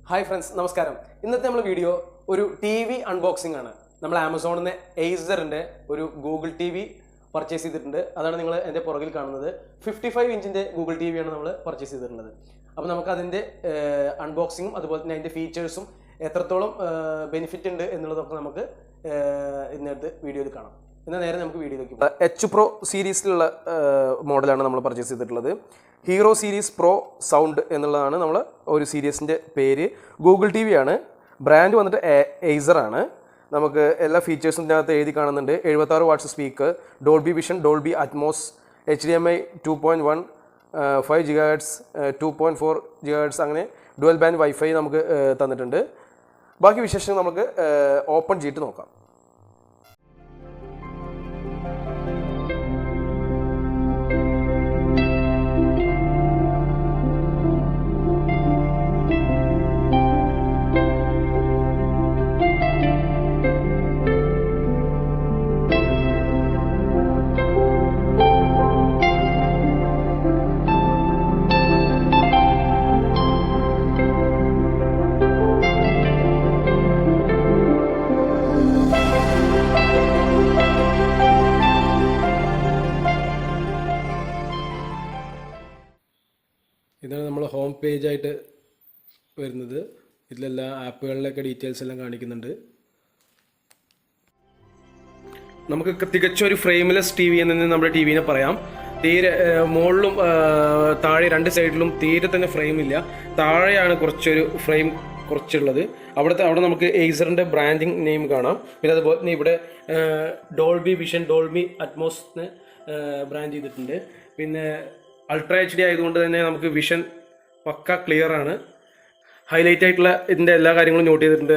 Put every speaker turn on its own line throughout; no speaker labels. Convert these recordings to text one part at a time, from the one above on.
Hi friends, നമസ്കാരം. ഇന്നത്തെ നമ്മുടെ വീഡിയോ ഒരു ടി വി അൺബോക്സിംഗ് ആണ്. നമ്മൾ ആമസോണിൽ നിന്ന് എയ്സറിൻ്റെ ഒരു ഗൂഗിൾ ടി വി പർച്ചേസ് ചെയ്തിട്ടുണ്ട്. അതാണ് നിങ്ങൾ എൻ്റെ പുറകിൽ കാണുന്നത്. 55 ഇഞ്ചിൻ്റെ ഗൂഗിൾ ടി വിയാണ് നമ്മൾ പർച്ചേസ് ചെയ്തിട്ടുള്ളത്. അപ്പോൾ നമുക്ക് അതിൻ്റെ അൺബോക്സിങ്ങും അതുപോലെ തന്നെ അതിൻ്റെ ഫീച്ചേഴ്സും എത്രത്തോളം ബെനിഫിറ്റ് ഉണ്ട് എന്നുള്ളതൊക്കെ നമുക്ക് ഇന്നത്തെ വീഡിയോയിൽ കാണാം. എന്നാൽ നേരെ നമുക്ക് വീഡിയോയിലേക്ക് എച്ച് പ്രോ സീരീസിലുള്ള മോഡലാണ് നമ്മൾ പർച്ചേസ് ചെയ്തിട്ടുള്ളത്. ഹീറോ സീരീസ് പ്രോ സൗണ്ട് എന്നുള്ളതാണ് നമ്മൾ ഒരു സീരീസിൻ്റെ പേര്. ഗൂഗിൾ ടി വി ആണ്. ബ്രാൻഡ് വന്നിട്ട് എയ്സറാണ്. നമുക്ക് എല്ലാ ഫീച്ചേഴ്സും ഇതിനകത്ത് എഴുതി കാണുന്നുണ്ട്. 76 watts speaker, Dolby vision, Dolby Atmos, HDMI 2.1, 5 GHz, 2.4 GHz, അങ്ങനെ ഡുവൽ ബാൻഡ് വൈഫൈ നമുക്ക് തന്നിട്ടുണ്ട്. ബാക്കി വിശേഷം നമുക്ക് ഓപ്പൺ ചെയ്തിട്ട് നോക്കാം. ഇതാണ് നമ്മൾ ഹോം പേജായിട്ട് വരുന്നത്. ഇതിലെല്ലാ ആപ്പുകളിലൊക്കെ ഡീറ്റെയിൽസ് എല്ലാം കാണിക്കുന്നുണ്ട്. നമുക്ക് തികച്ചും ഒരു ഫ്രെയിംലെസ് ടി വി എന്ന് നമ്മുടെ ടി വിനെ പറയാം. തീരെ മുകളിലും താഴെ രണ്ട് സൈഡിലും തീരെ തന്നെ ഫ്രെയിം ഇല്ല. താഴെയാണ് കുറച്ചൊരു ഫ്രെയിം കുറച്ചുള്ളത്. അവിടെ നമുക്ക് എയ്സറിൻ്റെ ബ്രാൻഡിങ് നെയിം കാണാം. പിന്നെ അതുപോലെ തന്നെ ഇവിടെ Dolby vision, Dolby Atmos brand ചെയ്തിട്ടുണ്ട്. പിന്നെ അൾട്രാ HD ആയതുകൊണ്ട് തന്നെ നമുക്ക് വിഷൻ പക്ക ക്ലിയർ ആണ്. ഹൈലൈറ്റ് ആയിട്ടുള്ള ഇതിൻ്റെ എല്ലാ കാര്യങ്ങളും നോട്ട് ചെയ്തിട്ടുണ്ട്.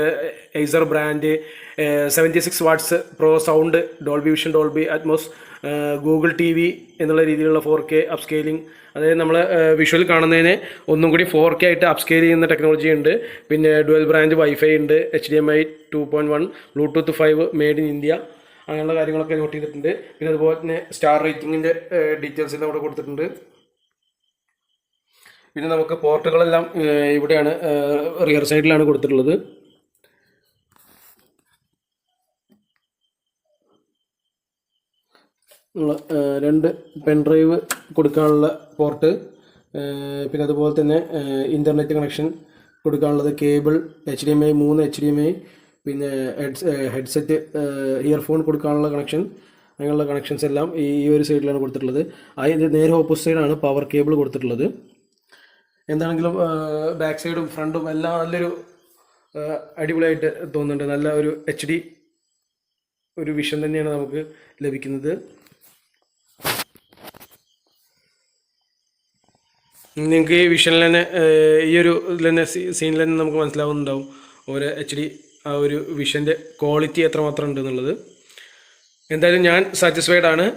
Acer brand, 76 watts pro sound, Dolby vision, Dolby Atmos, Google TV വി എന്നുള്ള രീതിയിലുള്ള 4K അപ്സ്കെയിലിംഗ്. അതായത് നമ്മൾ വിഷ്വൽ കാണുന്നതിന് ഒന്നും കൂടി 4K ആയിട്ട് അപ്സ്കെയിൽ ചെയ്യുന്ന ടെക്നോളജി ഉണ്ട്. പിന്നെ ഡുവൽ ബ്രാൻഡ് വൈഫൈ ഉണ്ട്, HDMI 2.1, Bluetooth 5, made in India, അങ്ങനെയുള്ള കാര്യങ്ങളൊക്കെ നോട്ട് ചെയ്തിട്ടുണ്ട്. പിന്നെ അതുപോലെ തന്നെ സ്റ്റാർ റേറ്റിങ്ങിൻ്റെ ഡീറ്റെയിൽസ് എല്ലാം അവിടെ കൊടുത്തിട്ടുണ്ട്. പിന്നെ നമുക്ക് പോർട്ടുകളെല്ലാം ഇവിടെയാണ്, റിയർ സൈഡിലാണ് കൊടുത്തിട്ടുള്ളത്. രണ്ട് പെൻഡ്രൈവ് കൊടുക്കാനുള്ള പോർട്ട്, പിന്നെ അതുപോലെ തന്നെ ഇൻ്റർനെറ്റ് കണക്ഷൻ കൊടുക്കാനുള്ളത്, കേബിൾ, HDMI 3 HDMI, പിന്നെ ഹെഡ്സെറ്റ്, ഇയർഫോൺ കൊടുക്കാനുള്ള കണക്ഷൻ, അങ്ങനെയുള്ള കണക്ഷൻസ് എല്ലാം ഈ ഒരു സൈഡിലാണ് കൊടുത്തിട്ടുള്ളത്. അതിൻ്റെ നേരെ ഓപ്പോസിറ്റ് സൈഡാണ് പവർ കേബിൾ കൊടുത്തിട്ടുള്ളത്. എന്താണെങ്കിലും ബാക്ക് സൈഡും ഫ്രണ്ടും എല്ലാം നല്ലൊരു അടിപൊളിയായിട്ട് തോന്നുന്നുണ്ട്. നല്ല ഒരു HD ഒരു വിഷൻ തന്നെയാണ് നമുക്ക് ലഭിക്കുന്നത്. നിങ്ങൾക്ക് ഈ വിഷനിൽ തന്നെ ഈ ഒരു ഇതിൽ തന്നെ സീനിൽ തന്നെ നമുക്ക് മനസ്സിലാവുന്നുണ്ടാവും ഒരു HD ആ ഒരു വിഷൻ്റെ ക്വാളിറ്റി എത്രമാത്രം ഉണ്ടെന്നുള്ളത്. എന്തായാലും ഞാൻ സാറ്റിസ്ഫൈഡ് ആണ്.